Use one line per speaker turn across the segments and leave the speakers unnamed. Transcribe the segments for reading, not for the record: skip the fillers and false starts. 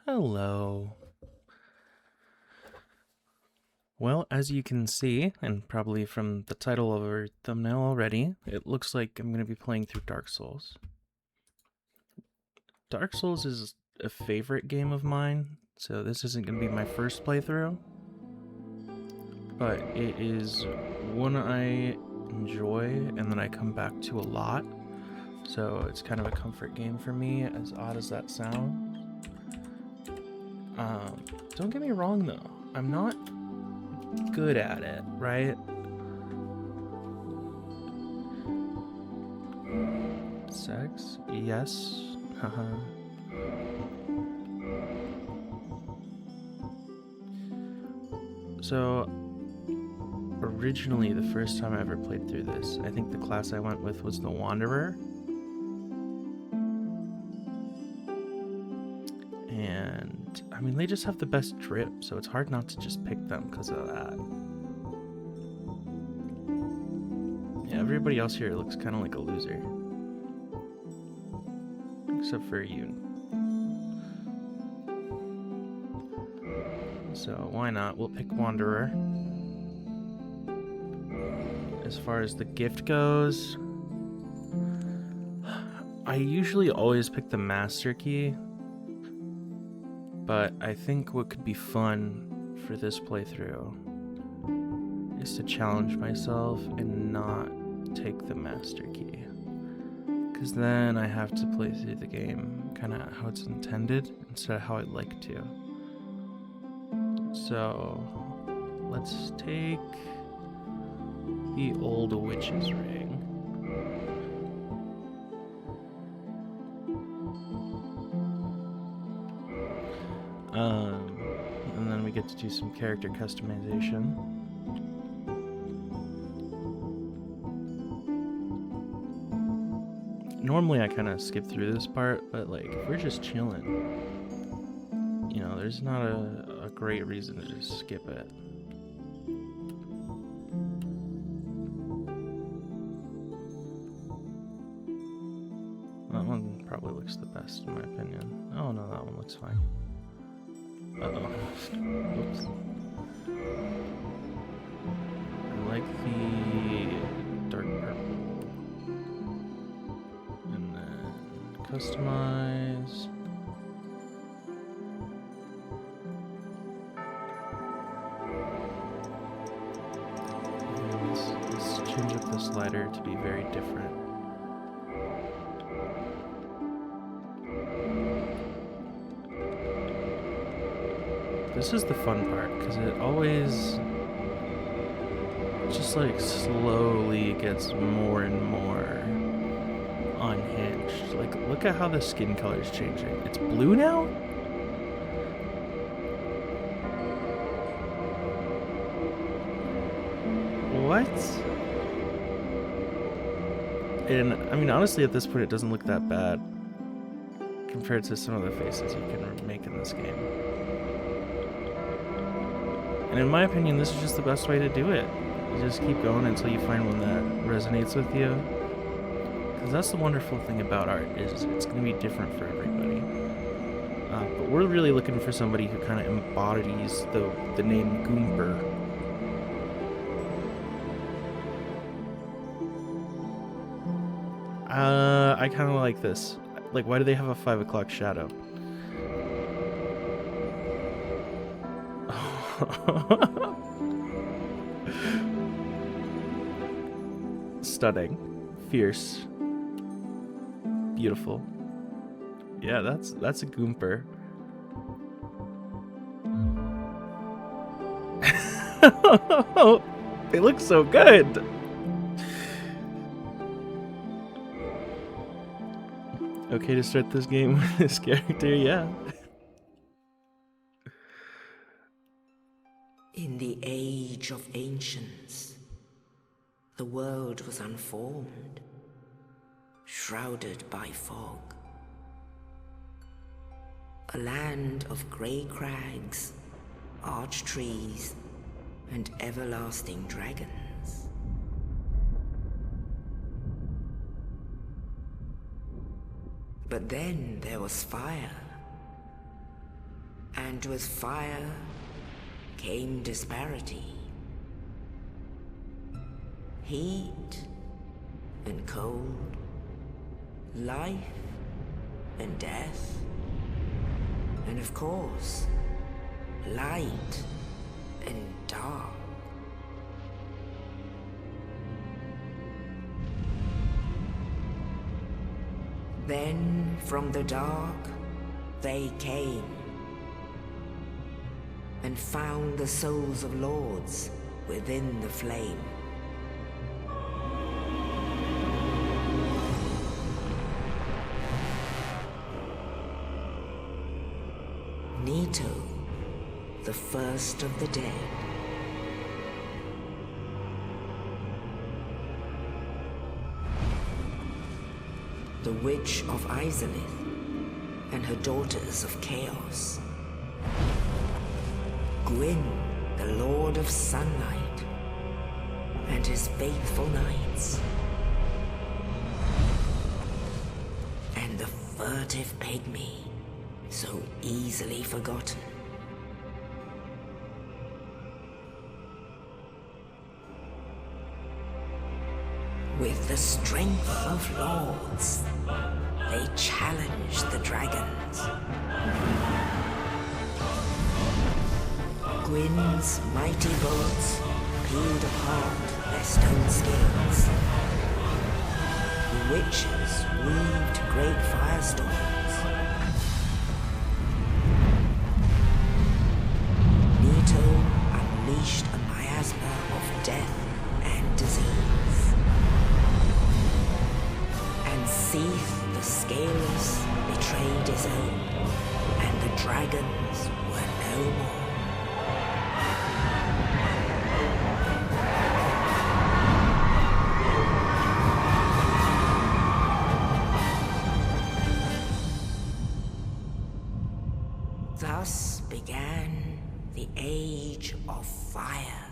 Hello. Well, as you can see, and probably from the title of our thumbnail already, it looks like I'm going to be playing through Dark Souls. Dark Souls is a favorite game of mine, so this isn't going to be my first playthrough, but it is one I enjoy and that I come back to a lot, so it's kind of a comfort game for me, as odd as that sounds. Don't get me wrong though, I'm not good at it, right? Sex? Yes. Haha. So, originally, the first time I ever played through this, I think the class I went with was the Wanderer. And, I mean, they just have the best drip, so it's hard not to just pick them because of that. Yeah, everybody else here looks kind of like a loser. Except for you. So, why not? We'll pick Wanderer. As far as the gift goes, I usually always pick the Master Key, but I think what could be fun for this playthrough is to challenge myself and not take the Master Key. Because then I have to play through the game kind of how it's intended instead of how I'd like to. So, let's take the Old Witch's Ring. And then we get to do some character customization. Normally I kind of skip through this part, but like if we're just chilling, you know, there's not a great reason to just skip it. That one probably looks the best in my opinion. Oh no, that one looks fine. Uh-oh. Oops. I like the dark purple. And then customize. And let's change up the slider to be very different. This is the fun part, because it always just like slowly gets more and more unhinged. Like, look at how the skin color is changing. It's blue now? What? And, I mean, honestly, at this point, it doesn't look that bad compared to some of the faces you can make in this game. And in my opinion, this is just the best way to do it. You just keep going until you find one that resonates with you. Because that's the wonderful thing about art, is it's going to be different for everybody. But we're really looking for somebody who kind of embodies the name Goomper. I kind of like this. Like, why do they have a 5 o'clock shadow? Stunning. Fierce. Beautiful. Yeah, that's a Goomper. They look so good. Okay to start this game with this character, yeah.
In the age of ancients, the world was unformed, shrouded by fog. A land of grey crags, arch trees, and everlasting dragons. But then there was fire. And with fire came disparity. Heat and cold, life and death, and of course, light and dark. Then from the dark they came and found the souls of lords within the flame. Nito, the first of the dead. The Witch of Izalith and her daughters of Chaos. Gwyn, the Lord of Sunlight, and his faithful knights. And the furtive pygmy, so easily forgotten. With the strength of lords, they challenged the dragons. Gwyn's mighty bolts peeled apart their stone scales. The witches weaved great firestorms. Nito unleashed a miasma of death and disease. And Seath the Scaleless betrayed his own, and the dragons were no more. Thus began the Age of Fire.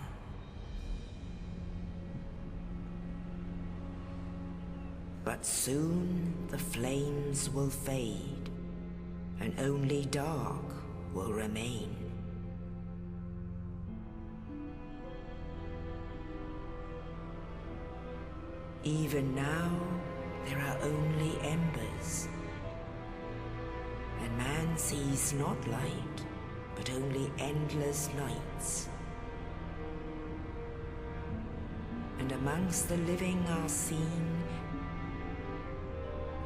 But soon the flames will fade, and only dark will remain. Even now, there are only embers. And man sees not light, but only endless nights. And amongst the living are seen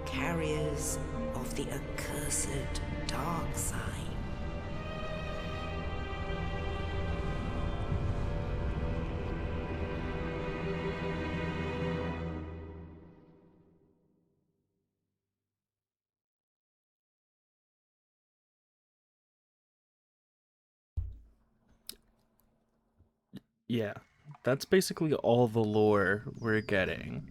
carriers of the accursed dark sign.
Yeah, that's basically all the lore we're getting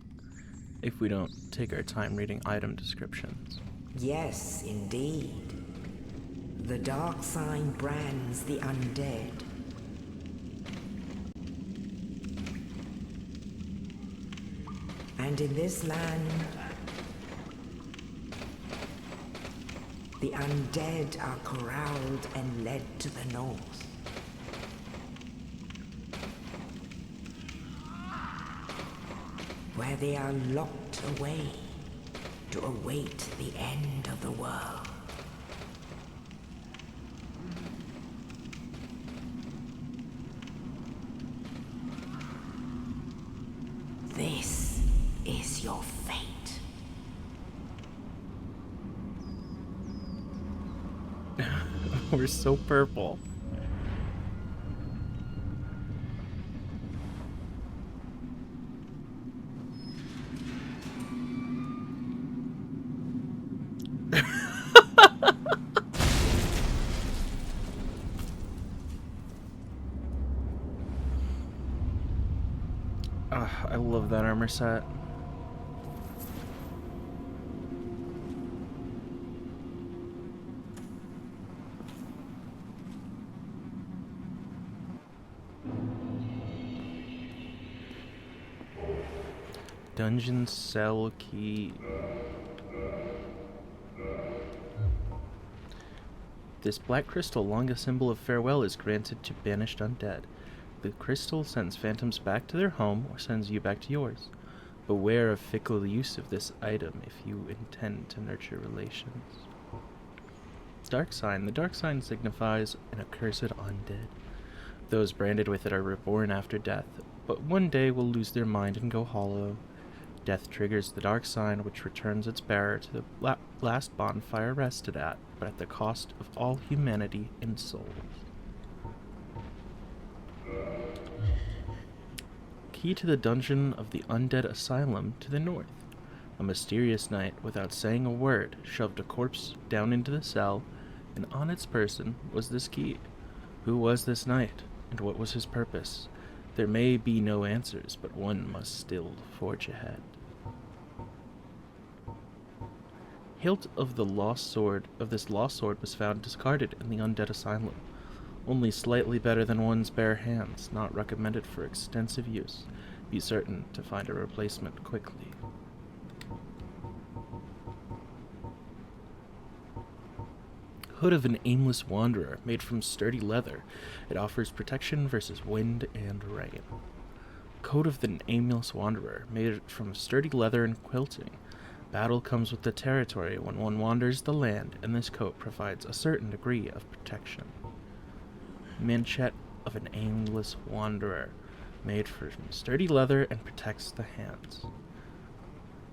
if we don't take our time reading item descriptions.
Yes, indeed. The dark sign brands the undead. And in this land, the undead are corralled and led to the north. Where they are locked away to await the end of the world. This is your fate.
We're so purple. I love that armor set. Dungeon cell key. This black crystal, long a symbol of farewell, is granted to banished undead. The crystal sends phantoms back to their home or sends you back to yours. Beware of fickle use of this item if you intend to nurture relations. Dark sign. The dark sign signifies an accursed undead. Those branded with it are reborn after death, but one day will lose their mind and go hollow. Death triggers the dark sign, which returns its bearer to the last bonfire rested at, but at the cost of all humanity and souls. Key to the dungeon of the Undead Asylum to the north. A mysterious knight, without saying a word, shoved a corpse down into the cell, and on its person was this key. Who was this knight, and what was his purpose? There may be no answers, but one must still forge ahead. Hilt of this lost sword was found discarded in the Undead Asylum. Only slightly better than one's bare hands, not recommended for extensive use. Be certain to find a replacement quickly. Hood of an aimless wanderer, made from sturdy leather. It offers protection versus wind and rain. Coat of an aimless wanderer, made from sturdy leather and quilting. Battle comes with the territory when one wanders the land, and this coat provides a certain degree of protection. Manchette of an aimless wanderer, made from sturdy leather and protects the hands.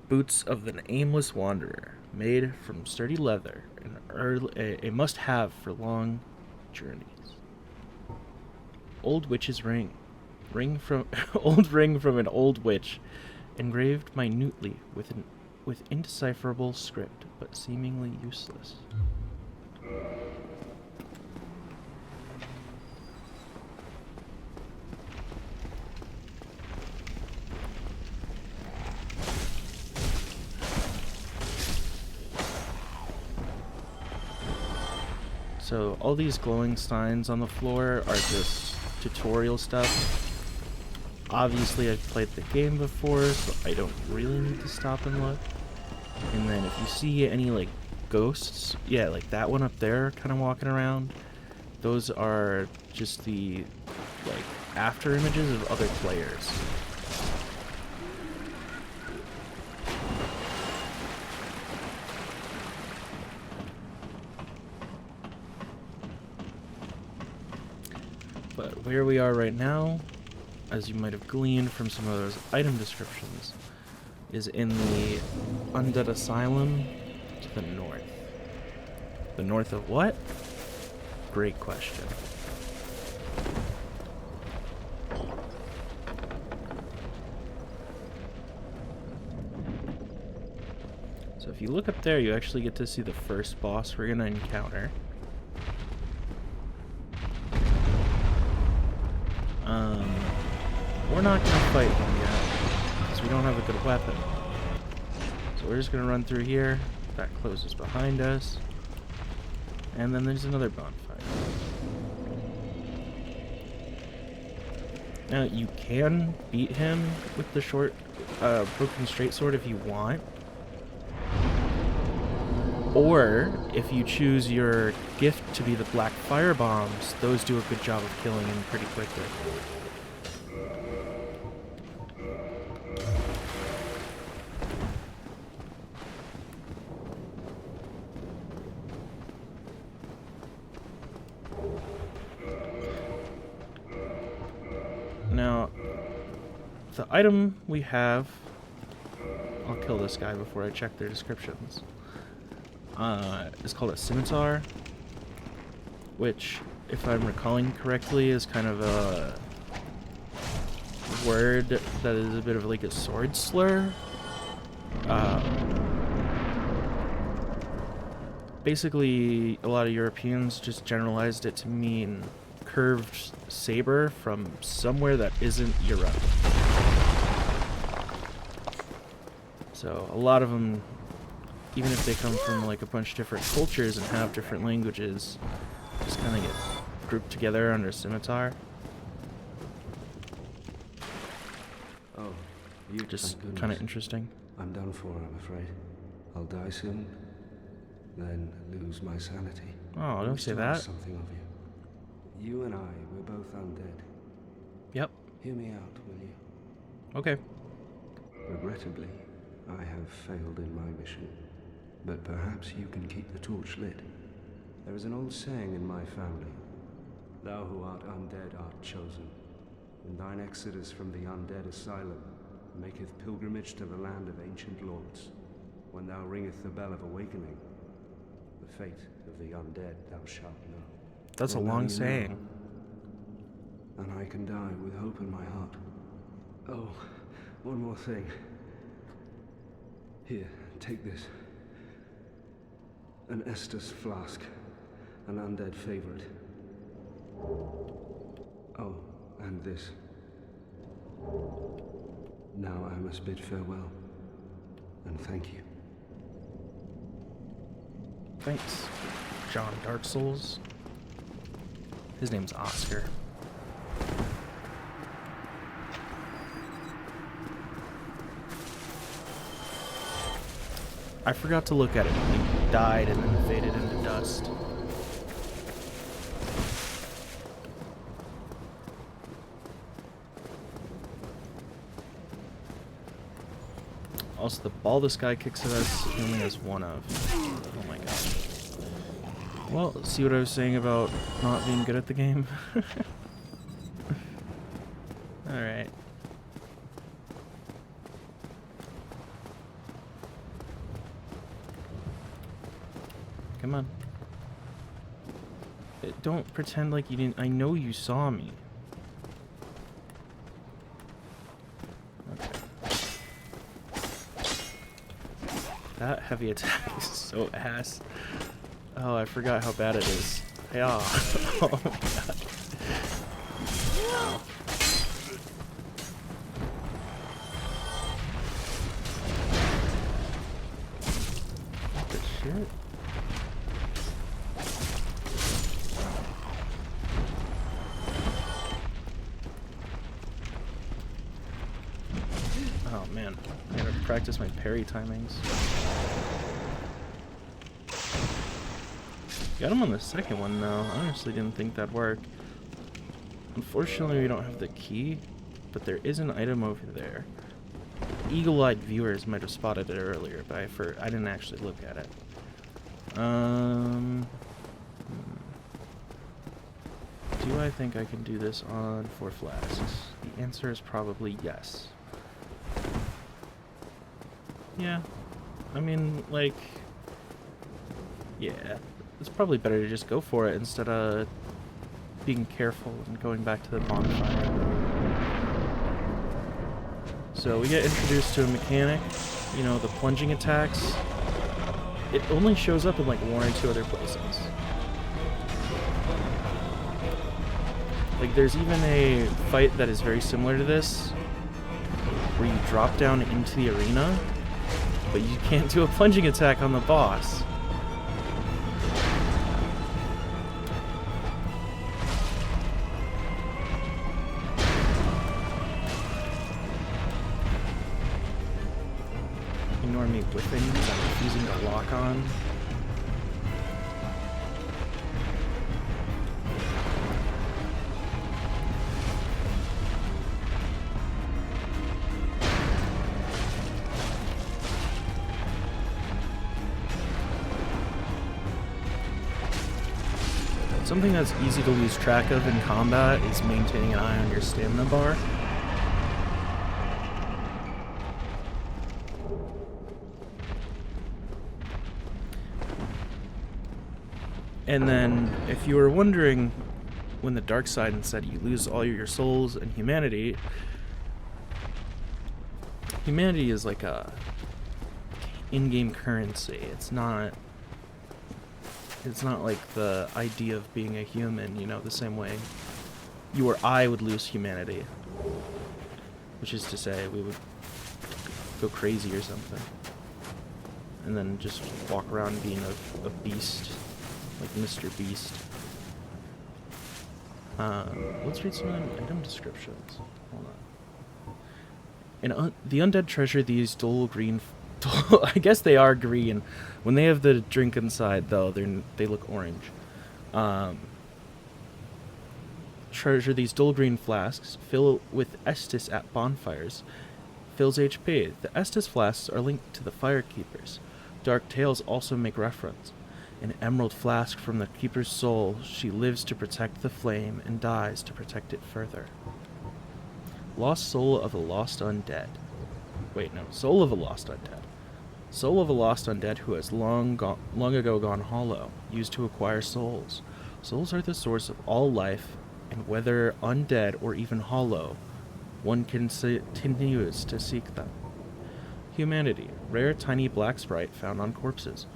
Boots of an aimless wanderer, made from sturdy leather, a must-have for long journeys. Old witch's ring, old ring from an old witch, engraved minutely with indecipherable script, but seemingly useless. So all these glowing signs on the floor are just tutorial stuff. Obviously I've played the game before, so I don't really need to stop and look. And then if you see any like ghosts, yeah, like that one up there kind of walking around, those are just the like after images of other players. But where we are right now, as you might have gleaned from some of those item descriptions, is in the Undead Asylum to the north. The north of what? Great question. So if you look up there, you actually get to see the first boss we're going to encounter. We're not going to fight him yet, because we don't have a good weapon. So we're just going to run through here. That closes behind us. And then there's another bonfire. Now, you can beat him with the short, broken straight sword if you want. Or, if you choose your gift to be the black fire bombs, those do a good job of killing him pretty quickly. Now, the item we have, I'll kill this guy before I check their descriptions. It's called a scimitar, which, if I'm recalling correctly, is kind of a word that is a bit of like a sword slur. Basically, a lot of Europeans just generalized it to mean curved saber from somewhere that isn't Europe. So a lot of them, even if they come from like a bunch of different cultures and have different languages, just kind of get grouped together under scimitar.
Oh, you
just kind of interesting.
I'm done for, I'm afraid. I'll die soon, then lose my sanity.
Oh,
I
don't
wish
say
to
that.
ask something of you. You and I, we're both undead.
Yep.
Hear me out, will you?
Okay.
Regrettably, I have failed in my mission, but perhaps you can keep the torch lit. There is an old saying in my family: thou who art undead art chosen. In thine exodus from the undead asylum, maketh pilgrimage to the land of ancient lords. When thou ringeth the bell of awakening, the fate of the undead thou shalt know.
That's a
Well, now
long
you know,
saying.
and I can die with hope in my heart. Oh, one more thing. Here, take this. An Estus flask. An undead favorite. Oh, and this. Now I must bid farewell. And thank you.
Thanks, John Dark Souls. His name's Oscar. I forgot to look at it when he died and then faded into dust. Also, the ball this guy kicks at us, he only has one of. Oh my gosh. Well, see what I was saying about not being good at the game? Alright. Come on. Don't pretend like you didn't. I know you saw me. Okay. That heavy attack is so ass. Oh, I forgot how bad it is. Yeah. Oh my god. Ow. Good shit. Oh man, I gotta practice my parry timings. Got him on the second one though. I honestly didn't think that'd work. Unfortunately, we don't have the key, but there is an item over there. Eagle-eyed viewers might have spotted it earlier, but I didn't actually look at it. Do I think I can do this on 4 flasks? The answer is probably yes. Yeah. I mean, like... yeah. It's probably better to just go for it instead of being careful and going back to the bonfire. So we get introduced to a mechanic, you know, the plunging attacks. It only shows up in like 1 or 2 other places. Like there's even a fight that is very similar to this, where you drop down into the arena, but you can't do a plunging attack on the boss. Ignore me whiffing because I'm refusing to lock on. Something that's easy to lose track of in combat is maintaining an eye on your stamina bar. And then, if you were wondering, when the dark side said you lose all your souls and humanity, humanity is like a in-game currency. It's not like the idea of being a human, you know, the same way you or I would lose humanity. Which is to say, we would go crazy or something. And then just walk around being a beast. Like Mr. Beast. Let's read some of the item descriptions. Hold on. The undead treasure these dull green... I guess they are green. When they have the drink inside, though, they look orange. Treasure these dull green flasks, fill with Estus at bonfires, fills HP. The Estus flasks are linked to the Firekeepers. Dark Tales also make reference. An emerald flask from the Keeper's soul, she lives to protect the flame and dies to protect it further. Lost soul of a lost undead. Wait, no, soul of a lost undead. Soul of a lost undead who has long ago gone hollow, used to acquire souls. Souls are the source of all life, and whether undead or even hollow, one continues to seek them. Humanity, rare tiny black sprite found on corpses.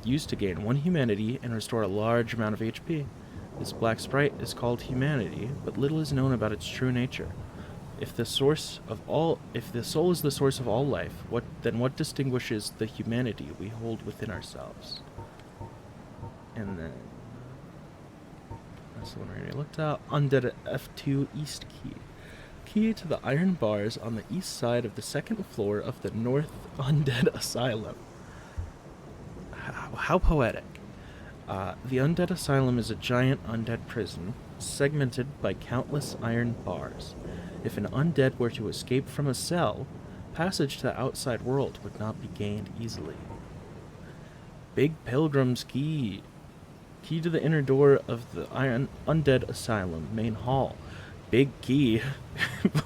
Used to gain 1 humanity and restore a large amount of HP. This black sprite is called humanity, but little is known about its true nature. If the soul is the source of all life, what distinguishes the humanity we hold within ourselves? And then that's the one I already looked at. Undead F2 East Key. Key to the iron bars on the east side of the 2nd floor of the North Undead Asylum. How poetic. The Undead Asylum is a giant undead prison, segmented by countless iron bars. If an undead were to escape from a cell, passage to the outside world would not be gained easily. Big Pilgrim's Key. Key to the inner door of the Undead Asylum main hall. Big key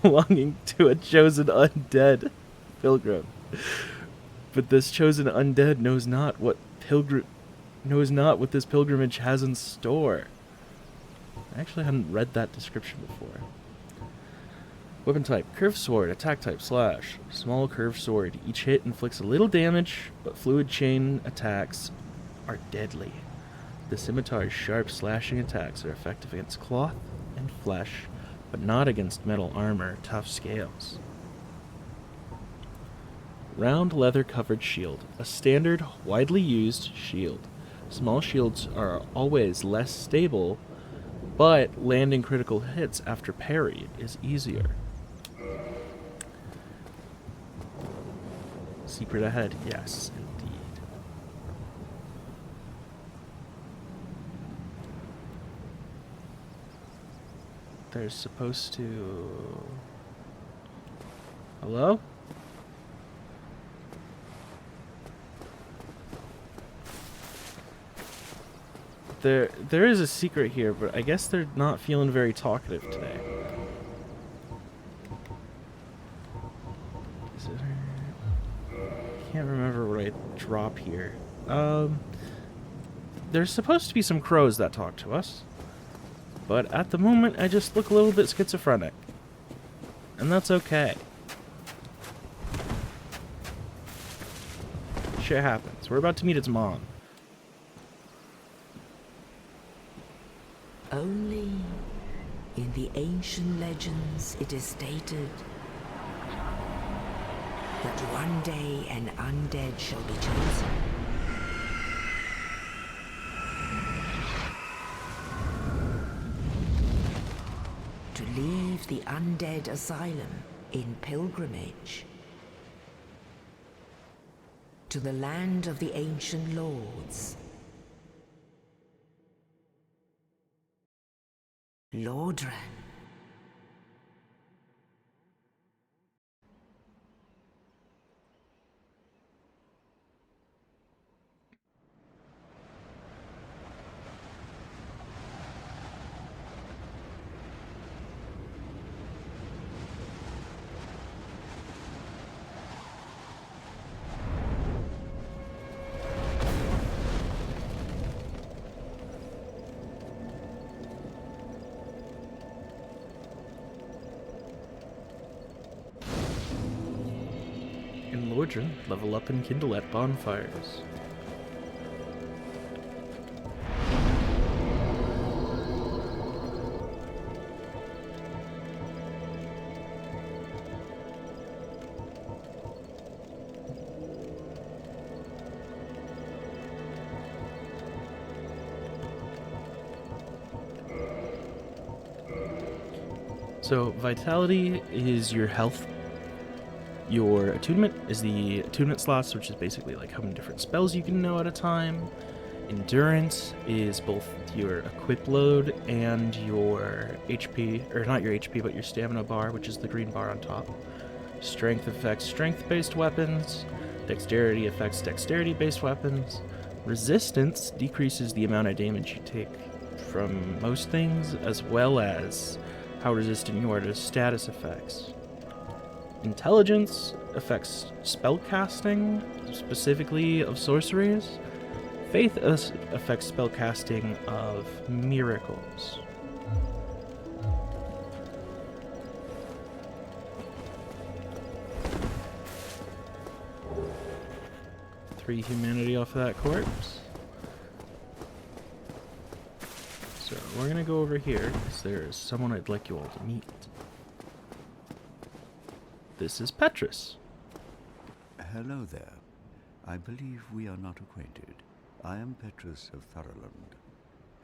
belonging to a chosen undead pilgrim. But this chosen undead knows not what this pilgrimage has in store. I actually hadn't read that description before. Weapon type, curved sword, attack type, slash. Small curved sword. Each hit inflicts a little damage, but fluid chain attacks are deadly. The scimitar's sharp slashing attacks are effective against cloth and flesh, but not against metal armor, tough scales. Round leather-covered shield. A standard, widely used shield. Small shields are always less stable, but landing critical hits after parry is easier. Secret ahead, yes, indeed. There's supposed to... Hello? There is a secret here, but I guess they're not feeling very talkative today. Can't remember what I drop here. There's supposed to be some crows that talk to us, but at the moment I just look a little bit schizophrenic, and that's okay. Shit happens. We're about to meet its mom.
Only in the ancient legends it is stated that one day an undead shall be chosen. To leave the undead asylum in pilgrimage to the land of the ancient lords. Lordran.
Lordran, level up and kindle at bonfires. So, vitality is your health. Your attunement is the attunement slots, which is basically like how many different spells you can know at a time. Endurance is both your equip load and your HP, or not your HP, but your stamina bar, which is the green bar on top. Strength affects strength-based weapons. Dexterity affects dexterity-based weapons. Resistance decreases the amount of damage you take from most things, as well as how resistant you are to status effects. Intelligence affects spellcasting, specifically of sorceries. Faith affects spellcasting of miracles. Three humanity off of that corpse. So we're gonna go over here because there's someone I'd like you all to meet. This is Petrus.
Hello there. I believe we are not acquainted. I am Petrus of Thurland.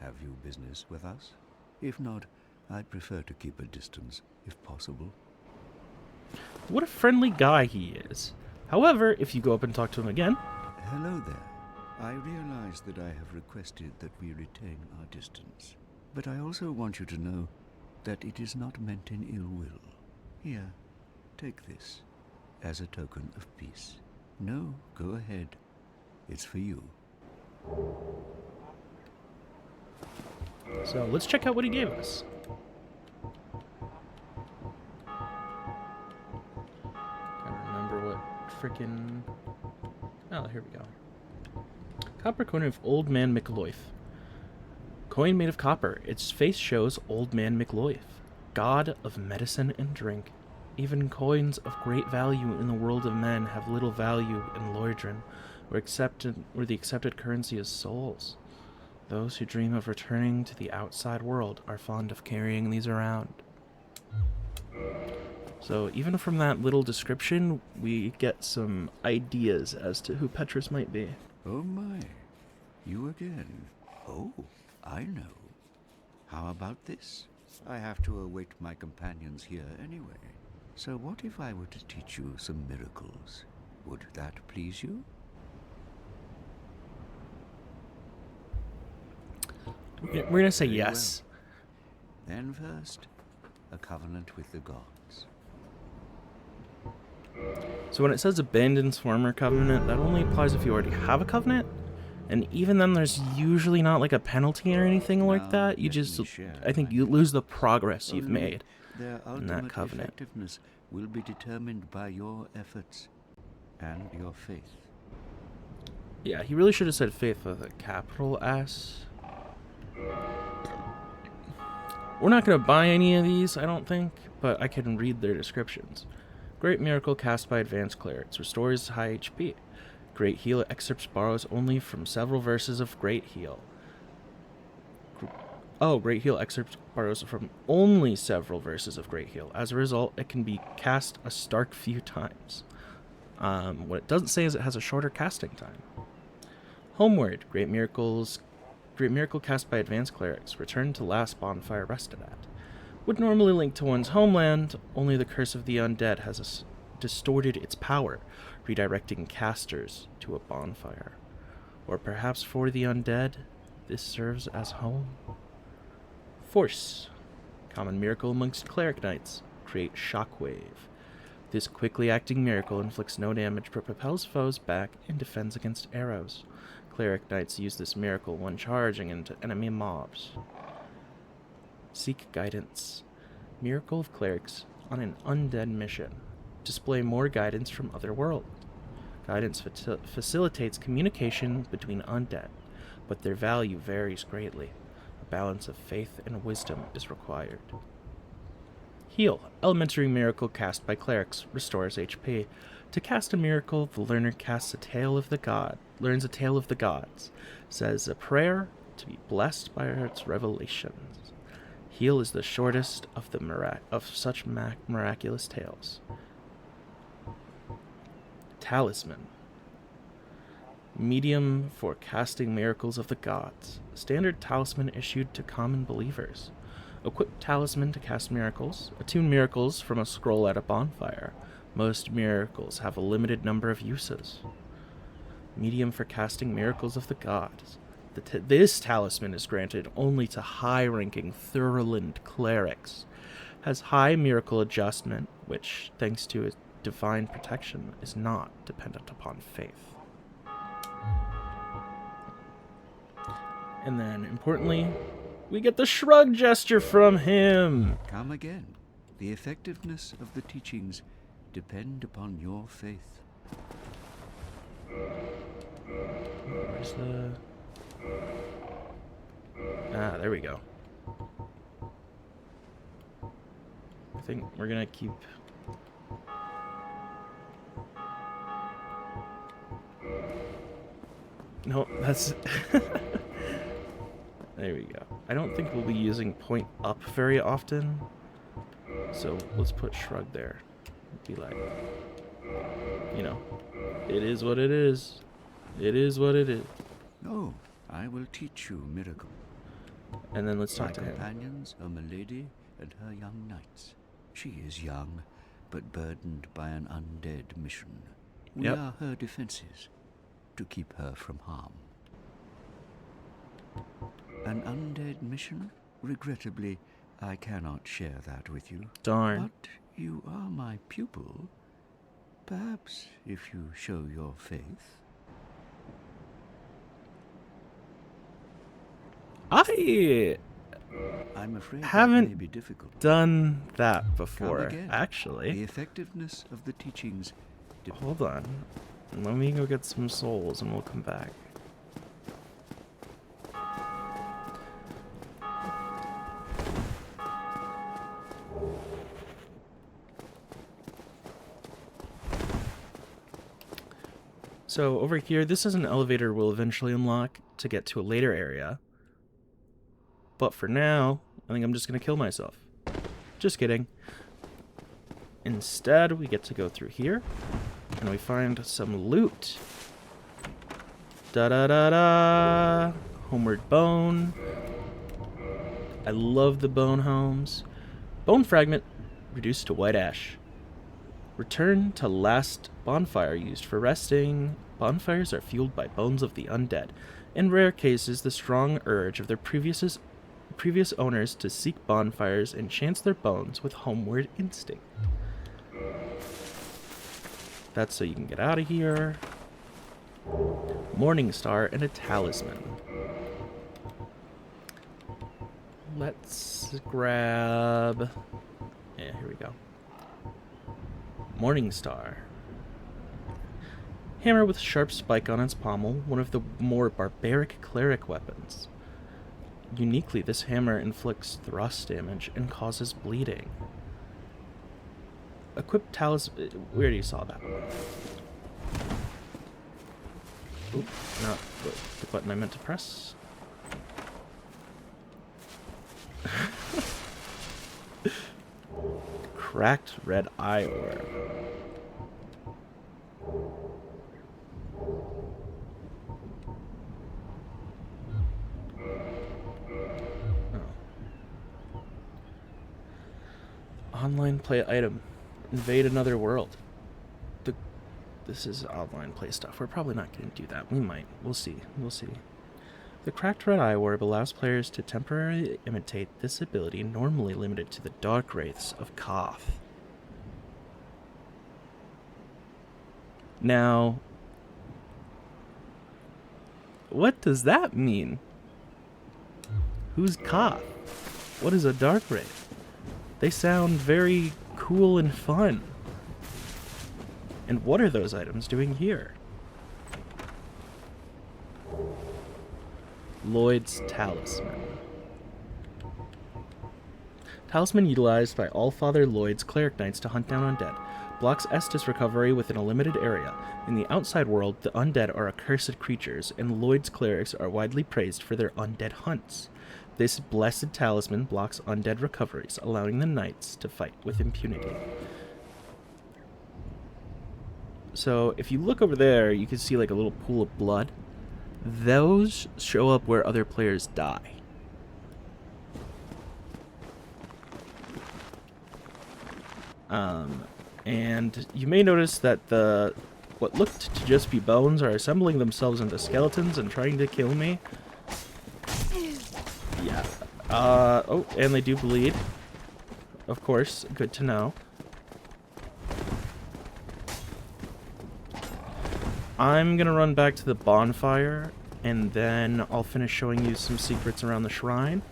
Have you business with us? If not, I'd prefer to keep a distance, if possible.
What a friendly guy he is. However, if you go up and talk to him again...
Hello there. I realize that I have requested that we retain our distance. But I also want you to know that it is not meant in ill will. Here, take this as a token of peace. No, go ahead. It's for you.
So let's check out what he gave us. Gotta remember what frickin'... Oh, here we go. Copper coin of Old Man McLoif. Coin made of copper. Its face shows Old Man McLoif, god of medicine and drink. Even coins of great value in the world of men have little value in lordran, where the accepted currency is souls. Those who dream of returning to the outside world are fond of carrying these around. So even from that little description, we get some ideas as to who Petrus might be.
Oh my, you again. Oh, I know. How about this? I have to await my companions here anyway. So what if I were to teach you some miracles? Would that please you?
We're gonna say
Very
yes.
well. Then first, a covenant with the gods.
So when it says abandoned former covenant, that only applies if you already have a covenant. And even then, there's usually not like a penalty or anything like that. You just, I think you lose the progress you've made
Their
in that
ultimate
covenant.
effectiveness will be determined by your efforts and your faith.
Yeah, he really should have said faith with a capital S. We're not going to buy any of these, I don't think, but I can read their descriptions. Great miracle cast by advanced clerics. Restores high HP. Great heal excerpts borrows only from several verses of Great Heal. Great Heal excerpts borrows from only several verses of Great Heal. As a result, it can be cast a stark few times. What it doesn't say is it has a shorter casting time. Homeward. Great miracle cast by advanced clerics. Return to last bonfire rested at. Would normally link to one's homeland, only the curse of the undead has distorted its power, redirecting casters to a bonfire. Or perhaps for the undead, this serves as home. Force. Common miracle amongst cleric knights. Create shockwave. This quickly acting miracle inflicts no damage but propels foes back and defends against arrows. Cleric knights use this miracle when charging into enemy mobs. Seek guidance. Miracle of clerics on an undead mission. Display more guidance from other worlds. Guidance facilitates communication between undead, but their value varies greatly. A balance of faith and wisdom is required. Heal. Elementary miracle cast by clerics. Restores HP. To cast a miracle, the learner learns a tale of the gods. Says a prayer to be blessed by its revelations. Heal is the shortest of such miraculous tales. Talisman. Medium for casting miracles of the gods. Standard talisman issued to common believers. Equip talisman to cast miracles. Attune miracles from a scroll at a bonfire. Most miracles have a limited number of uses. Medium for casting miracles of the gods. This talisman is granted only to high-ranking Thurland clerics. Has high miracle adjustment, which, thanks to its divine protection, is not dependent upon faith. And then, importantly, we get the shrug gesture from him.
Come again. The effectiveness of the teachings depend upon your faith.
Where's the... Ah, there we go. I think we're gonna keep... No, that's... There we go. I don't think we'll be using point up very often. So let's put shrug there. Be like, you know, it is what it is. It is what it is.
No, I will teach you miracle.
And then let's
My
talk to him.
companions are Milady and her young knights. She is young, but burdened by an undead mission. We
Yep.
are her defenses, to keep her from harm. An undead mission? Regrettably, I cannot share that with you.
Darn.
But you are my pupil. Perhaps if you show your faith. I'm afraid that
Haven't
may be difficult.
done that
Come
before,
again. The
actually.
effectiveness of the teachings
Hold on. Let me go get some souls and we'll come back. So over here, this is an elevator we'll eventually unlock to get to a later area. But for now, I think I'm just going to kill myself. Just kidding. Instead, we get to go through here, and we find some loot. Da-da-da-da! Homeward Bone. I love the bone homes. Bone fragment, reduced to white ash. Return to last bonfire used for resting. Bonfires are fueled by bones of the undead. In rare cases, the strong urge of their previous owners to seek bonfires enchants their bones with homeward instinct. That's so you can get out of here. Morning Star and a talisman. Let's grab... Yeah, here we go. Morning Star. Hammer with sharp spike on its pommel, one of the more barbaric cleric weapons. Uniquely, this hammer inflicts thrust damage and causes bleeding. Equip talisman... We already saw that one. Oop, not the button I meant to press. Cracked red eye orb. Online play item. Invade another world. This is online play stuff. We're probably not going to do that. We might. We'll see. We'll see. The cracked red eye orb allows players to temporarily imitate this ability, normally limited to the dark wraiths of Koth. Now, what does that mean? Who's Koth? What is a dark wraith? They sound very cool and fun. And what are those items doing here? Lloyd's Talisman. Talisman utilized by Allfather Lloyd's Cleric Knights to hunt down undead. Blocks Estus recovery within a limited area. In the outside world, the undead are accursed creatures, and Lloyd's clerics are widely praised for their undead hunts. This blessed talisman blocks undead recoveries, allowing the knights to fight with impunity. So, if you look over there, you can see like a little pool of blood. Those show up where other players die. And you may notice that what looked to just be bones are assembling themselves into skeletons and trying to kill me. Oh, and they do bleed. Of course, good to know. I'm gonna run back to the bonfire, and then I'll finish showing you some secrets around the shrine,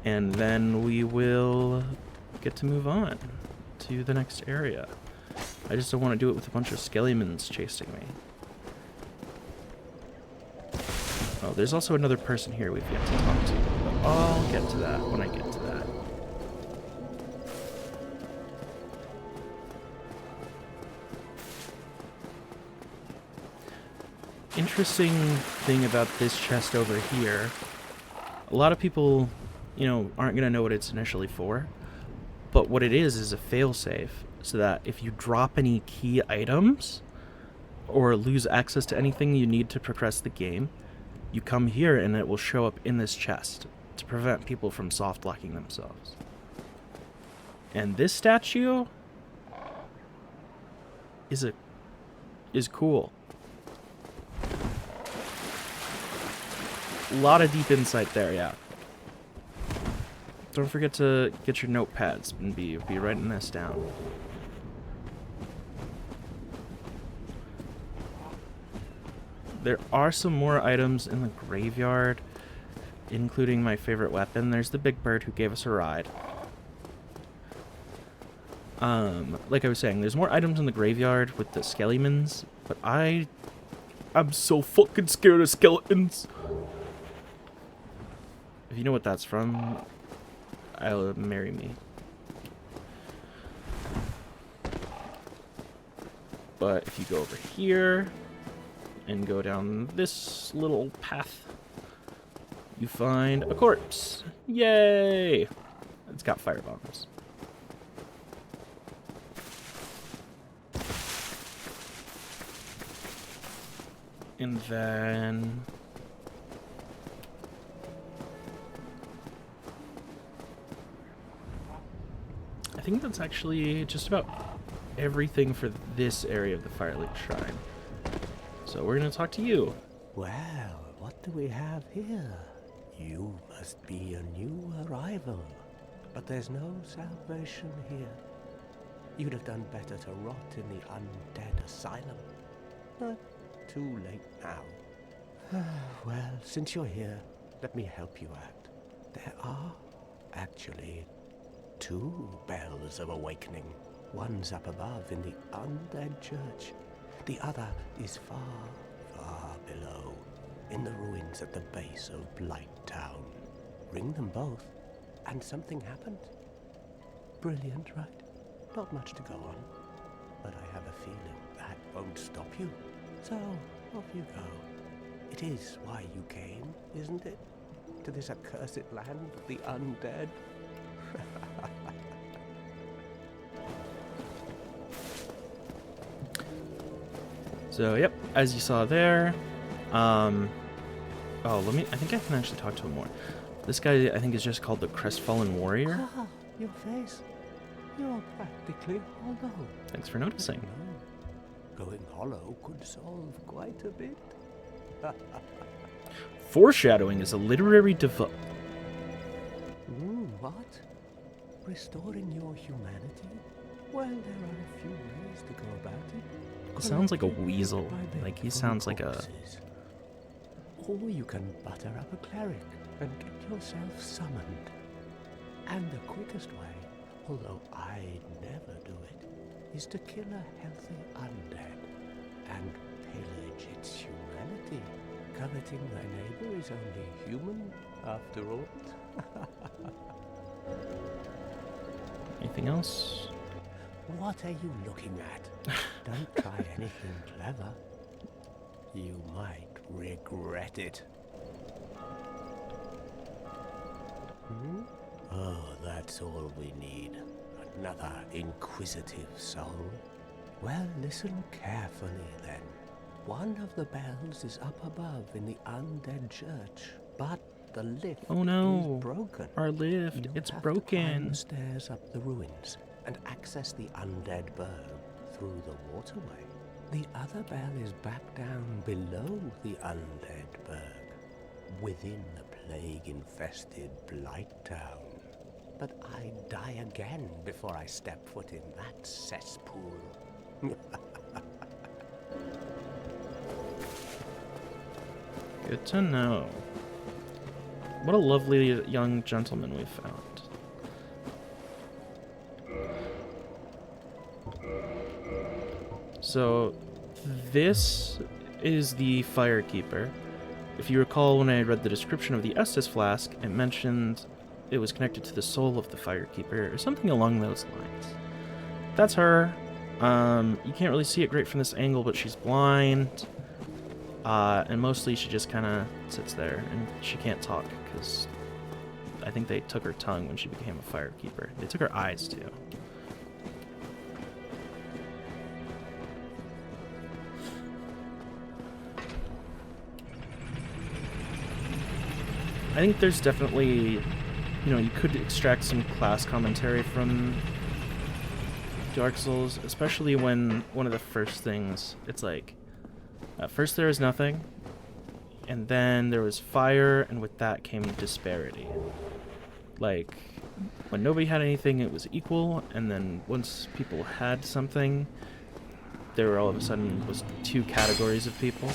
and then we will get to move on to the next area. I just don't want to do it with a bunch of skeletons chasing me. Oh, there's also another person here we've yet to talk to, but I'll get to that when I get to that. Interesting thing about this chest over here, a lot of people, you know, aren't going to know what it's initially for, but what it is a failsafe, so that if you drop any key items or lose access to anything you need to progress the game, you come here and it will show up in this chest to prevent people from soft locking themselves. And this statue is cool. A lot of deep insight there, yeah. Don't forget to get your notepads and be writing this down. There are some more items in the graveyard, including my favorite weapon. There's the big bird who gave us a ride. Like I was saying, there's more items in the graveyard with the skeletons, but I'm so fucking scared of skeletons. If you know what that's from, I'll marry me. But if you go over here and go down this little path, you find a corpse. Yay! It's got fire bombs. And then I think that's actually just about everything for this area of the Firelink Shrine. So we're going to talk to you.
Well, what do we have here? You must be a new arrival, but there's no salvation here. You'd have done better to rot in the undead asylum. But too late now. Well, since you're here, let me help you out. There are actually 2 bells of awakening. One's up above in the undead church. The other is far, far below, in the ruins at the base of Blight Town. Ring them both, and something happens. Brilliant, right? Not much to go on, but I have a feeling that won't stop you. So, off you go. It is why you came, isn't it? To this accursed land of the undead?
So, yep, as you saw there, oh, I think I can actually talk to him more. This guy, I think, is just called the Crestfallen Warrior.
Ah, your face. You're practically hollow.
Thanks for noticing.
No. Going hollow could solve quite a bit.
Foreshadowing is a literary device.
What? Restoring your humanity? Well, there are a few ways to go about it.
He sounds like a weasel. Like, he sounds like a...
Or you can butter up a cleric and get yourself summoned. And the quickest way, although I'd never do it, is to kill a healthy undead and pillage its humanity. Coveting thy neighbor is only human, after all.
Anything else?
What are you looking at? Don't try anything clever. You might regret it. Oh, that's all we need. Another inquisitive soul. Well, listen carefully then. One of the bells is up above in the undead church, but the lift is broken.
Our lift, it's broken.
Climb the stairs up the ruins and access the undead burg through the waterway. The other bell is back down below the undead burg, within the plague-infested Blight Town. But I'd die again before I step foot in that cesspool.
Good to know. What a lovely young gentleman we found. So, this is the Firekeeper. If you recall, when I read the description of the Estus flask, it mentioned it was connected to the soul of the Firekeeper, or something along those lines. That's her. You can't really see it great from this angle, but she's blind. And mostly she just kind of sits there, and she can't talk, because I think they took her tongue when she became a Firekeeper. They took her eyes, too. I think there's definitely, you could extract some class commentary from Dark Souls, especially when one of the first things, it's like, at first there was nothing, and then there was fire, and with that came disparity. Like, when nobody had anything, it was equal, and then once people had something, there all of a sudden was two categories of people.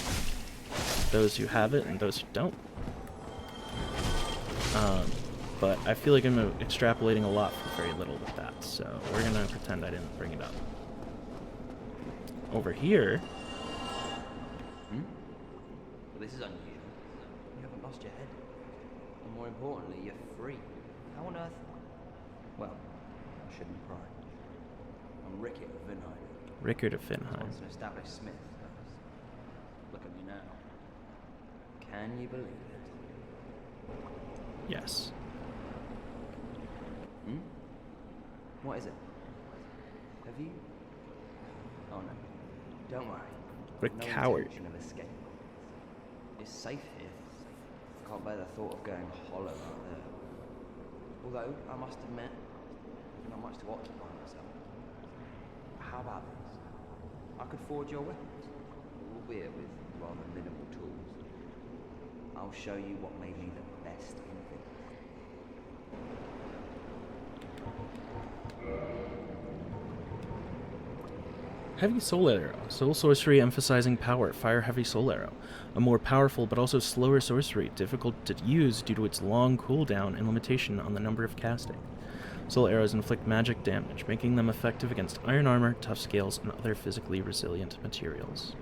Those who have it and those who don't. But I feel like I'm extrapolating a lot from very little with that, so we're gonna pretend I didn't bring it up. Over here...
Well, this is unusual. You haven't lost your head. And more importantly, you're free. How on earth... Well, I shouldn't pry. I'm Rickett of Vinheim.
Rickard of Vinheim.
Once an established smith. Look at me now. Can you believe it?
Yes.
What is it? Have you? Oh no. Don't worry.
What a
No
coward.
intention of escape. It's safe here. Can't bear the thought of going hollow out there. Although, I must admit, not much to occupy myself. How about this? I could forge your weapons, albeit with rather minimal tools. I'll show you what made me the best in things.
Heavy Soul Arrow. Soul sorcery emphasizing power. Fire Heavy Soul Arrow. A more powerful but also slower sorcery, difficult to use due to its long cooldown and limitation on the number of casting. Soul arrows inflict magic damage, making them effective against iron armor, tough scales, and other physically resilient materials.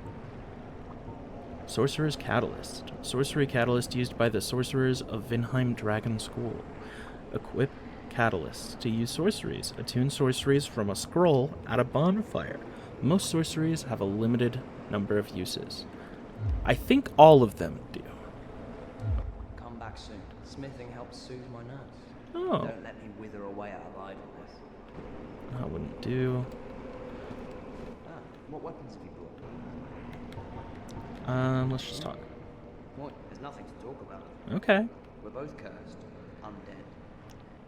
Sorcerer's Catalyst. Sorcery Catalyst used by the Sorcerers of Vinheim Dragon School. Equip Catalyst to use sorceries. Attune sorceries from a scroll at a bonfire. Most sorceries have a limited number of uses. I think all of them do.
Come back soon. Smithing helps soothe my nerves.
Oh,
Don't let me wither away out of idleness.
that wouldn't do.
What weapons have you brought?
Let's just talk.
What? There's nothing to talk about.
Okay.
We're both cursed, undead.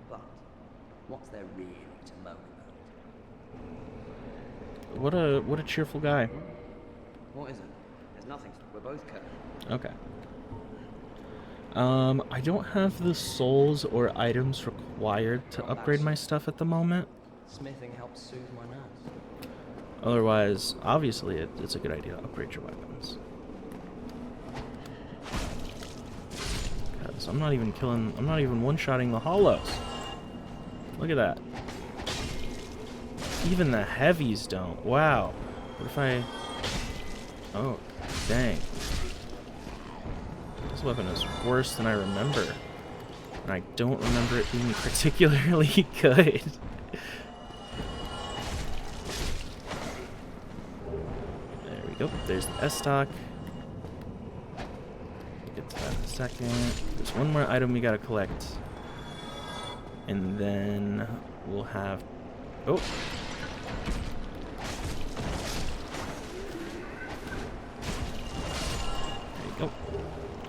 But what's there really to moan about?
What a cheerful guy.
What is it? There's nothing to... We're both cursed.
Okay. I don't have the souls or items required to upgrade my stuff at the moment.
Smithing helps soothe my nerves.
Otherwise, obviously, it's a good idea to upgrade your weapons. Because I'm not even one-shotting the hollows. Look at that. Even the heavies don't. Wow. What if I... Oh, dang. This weapon is worse than I remember. And I don't remember it being particularly good. There we go. There's the S-Stock. Get to that in a second. There's one more item we gotta collect. And then we'll have... Oh! There you go.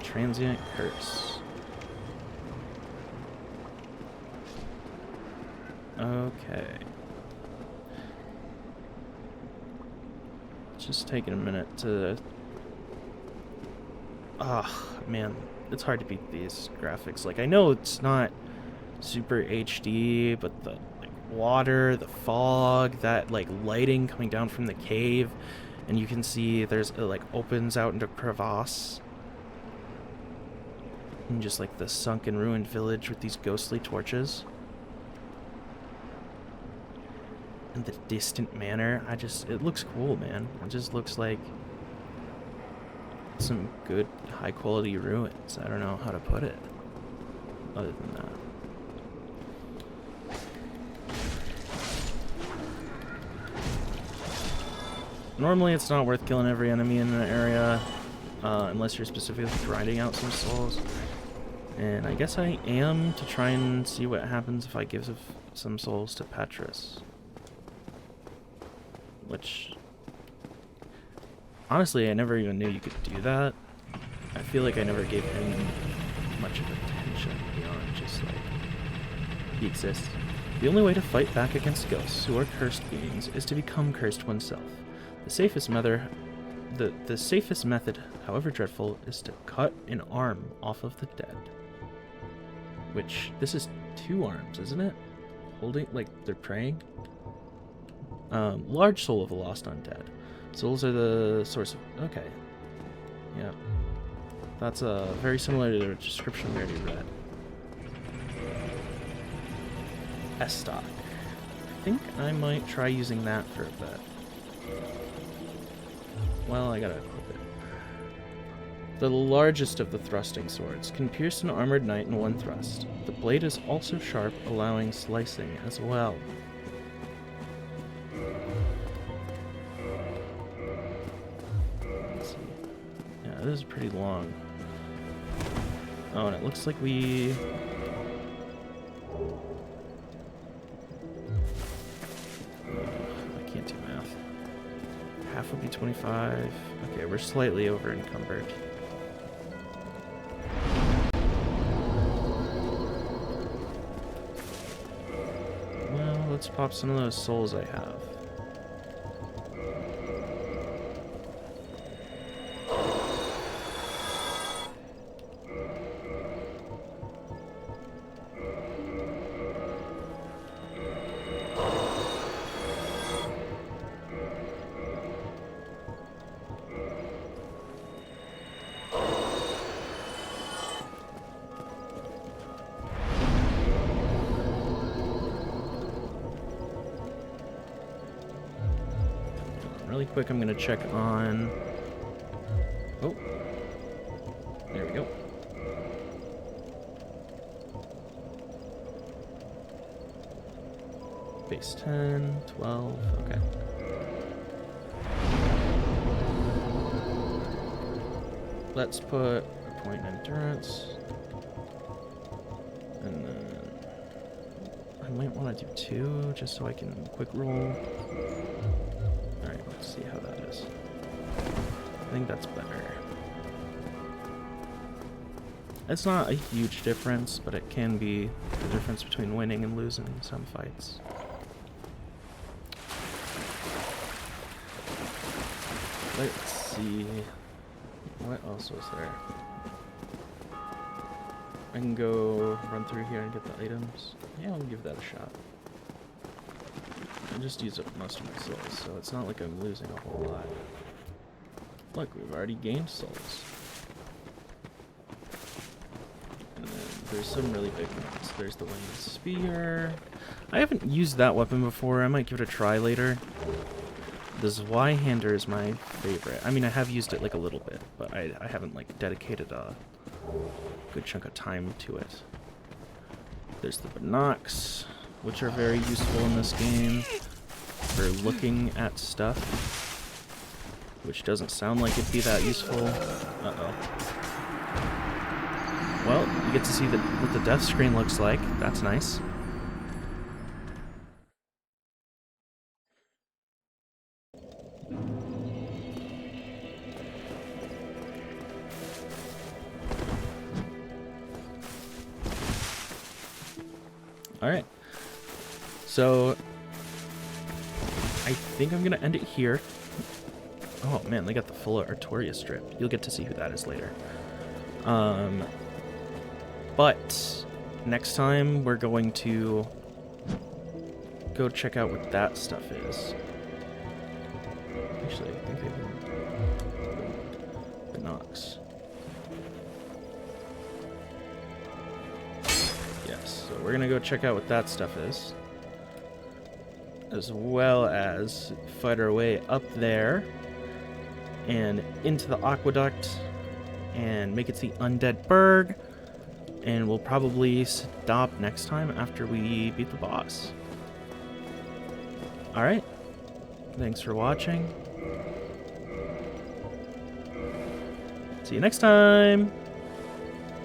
Transient Curse. Okay. Just taking a minute to... Ah, man. it's hard to beat these graphics. Like, I know it's not super HD, but the like water, the fog, that like lighting coming down from the cave, and you can see there's it like opens out into crevasse. And just like the sunken ruined village with these ghostly torches. And the distant manor, it looks cool, man. It just looks like some good high quality ruins. I don't know how to put it other than that. Normally it's not worth killing every enemy in an area unless you're specifically grinding out some souls. And I guess I am to try and see what happens if I give some souls to Petrus. Which, honestly, I never even knew you could do that. I feel like I never gave him much of attention beyond just like, he exists. The only way to fight back against ghosts who are cursed beings is to become cursed oneself. The safest method, however dreadful, is to cut an arm off of the dead. Which, this is 2 arms, isn't it? Holding, like, they're praying? Large soul of a lost undead. Souls are the source of... Okay. Yeah. That's very similar to the description we already read. S-stock. I think I might try using that for a bit. Well, I gotta equip it. The largest of the thrusting swords can pierce an armored knight in one thrust. The blade is also sharp, allowing slicing as well. Let's see. Yeah, this is pretty long. Oh, and it looks like we... I can't do math. Half would be 25. Okay, we're slightly over encumbered. Let's pop some of those souls I have. Really quick, I'm gonna check on... Oh. There we go. Base 10, 12, okay. Let's put a point in endurance. And then... I might want to do 2, just so I can quick roll. Alright, let's see how that is. I think that's better. It's not a huge difference, but it can be the difference between winning and losing in some fights. Let's see. What else was there? I can go run through here and get the items. Yeah, I'll give that a shot. I just used up most of my souls, so it's not like I'm losing a whole lot. Look, we've already gained souls. And then there's some really big ones. There's the winged spear. I haven't used that weapon before. I might give it a try later. The Zweihander is my favorite. I mean, I have used it like a little bit, but I haven't like dedicated a good chunk of time to it. There's the Binocs, which are very useful in this game for looking at stuff, which doesn't sound like it'd be that useful. Uh-oh. Well, you get to see what the death screen looks like. That's nice. Alright, so I think I'm gonna end it here. Oh man, they got the full Artoria strip. You'll get to see who that is later. But next time we're going to go check out what that stuff is. Actually, I think they can binocs. Yes, so we're gonna go check out what that stuff is, as well as fight our way up there and into the aqueduct and make it to the Undead Burg, and we'll probably stop next time after we beat the boss. Alright, thanks for watching. See you next time!